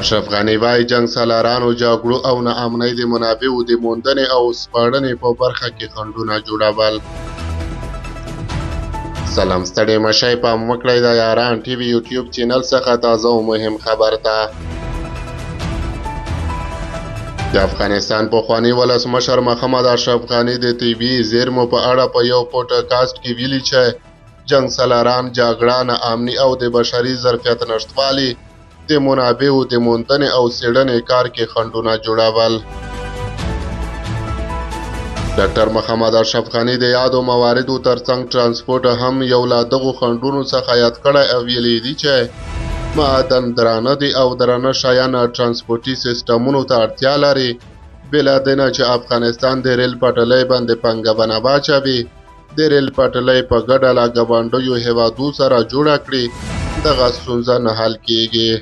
اشرف غني وايي جنګ سالارانو جګړو او ناامنۍ د منابعو د موندنې او سپړنې په برخه کې خنډونه جوړول. سلام ستړي مشئ پام وکړئ د یاران ټي وي یوټیوب چینل څخه تازه او مهم خبر ته. د افغانستان پخوانی ولسمشر محمد اشرف غني د طبیعي زیرمو په اړه په یو پوډکاسټ کې ویلي چې جنګ سالاران جګړه ناامني او د بشري ظرفیت نشتوالي د منابعو د موندنې او څېړنې کار کې خنډونه جوړول. ډاکټر محمد اشرف غني د یادو مواردو ترڅنګ ټرانسپورټ هم یو له دغو خنډونو څخه یاد کړی او ویلي دي چې معدن درانه دي او درانه شیان ټرانسپورټي سیسټمونو ته اړتیا لري. بلا دینه چې افغانستان د ریل پټلۍ باندې پانګونه واچوي، د ریل پټلۍ په ګډه له ګاونډیو هیوادو سره جوړه کړي، دغه ستونزه نه حل کیږي.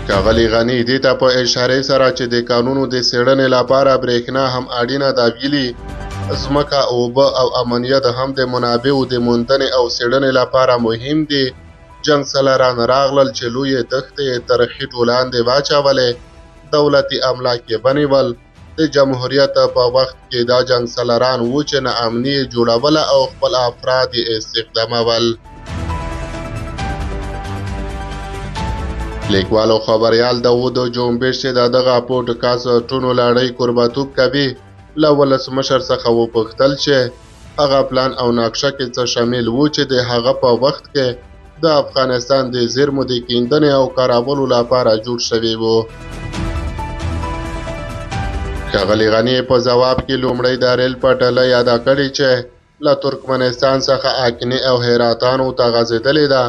ښاغلي غني دې ته په اشارې سره چې د کانونو د څېړنې لپاره برېښنا هم اړینه ده ویلي ځمکه، اوبه او امنیت هم د منابعو د موندنې او څېړنې لپاره مهم دي. جنګ سالاران راغلل چې لویې دښتې یې تر خېټو لاندې واچولې، دولتي املاک یې ونیول. د جمهوریت په وخت کې دا جنګ سالاران وو چې ناامني یې جوړوله او خپل افراد یې استخدامول. لیکوال او خبریال داود جنبش چې د دغه پوډکاسټ ټولو لړۍ کوربه‌توب کوي له ولسمشر څخه وپوښتل چې هغه پلان او نقشه کې څه شامل وو چې د هغه په وخت کې د افغانستان د زیرمو د کیندنې او کارولو لپاره جوړ شوی وو. ښاغلي غني په ځواب کې لومړی د ریل پټلۍ یاده کړې چې له ترکمنستان څخه اکني او هراتانو ته غځېدلې ده.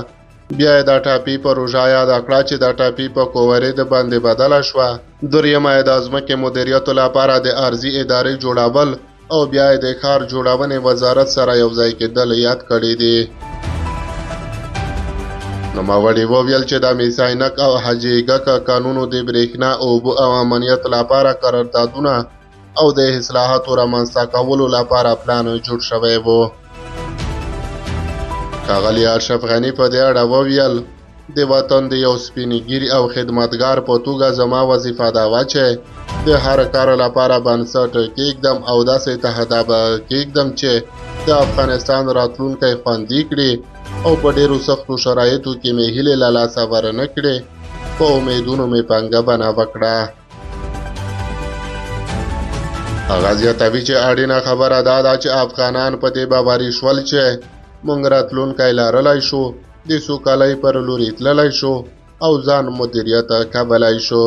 بیا یې د ټاپي پروژه یاده کړه چې د ټاپي په کوورید باندې بدله شوه. دوریمه یې د ځمکې مدیریتو لپاره د ارضي ادارې جوړول او بیا یې د ښار جوړونې وزارت سره یوځای کېدل یاد کړي دي. نوموړي وویل چې د میساینک او حاجیګک کانونو د برېښنا، اوبو او امنیت لپاره قراردادونه او د اصلاحاتو رامنځته کولو لپاره پلان جوړ شوی و. ښاغلي اشرف غني په دې اړه وویل د وطن د یو سپین ږیري او خدمتګار په توګه زما وظیفه دا وه چې د هر کار لپاره بنسټ کېږدم او داسې تهداب کېږدم چې د افغانستان راتلونکی خوندي کړي او په ډېرو سختو شرایطو کې مې هیلې له لاسه ورنه کړې. په امیدونو مې پانګونه وکړه. هغه زیاتوي چې اړینه خبره دا ده چې افغانان په دې باوري شول چې موږ راتلونکی لرلی شو، د سوکالۍ پر لوري تللی شو او ځان مدیریت کولی شو.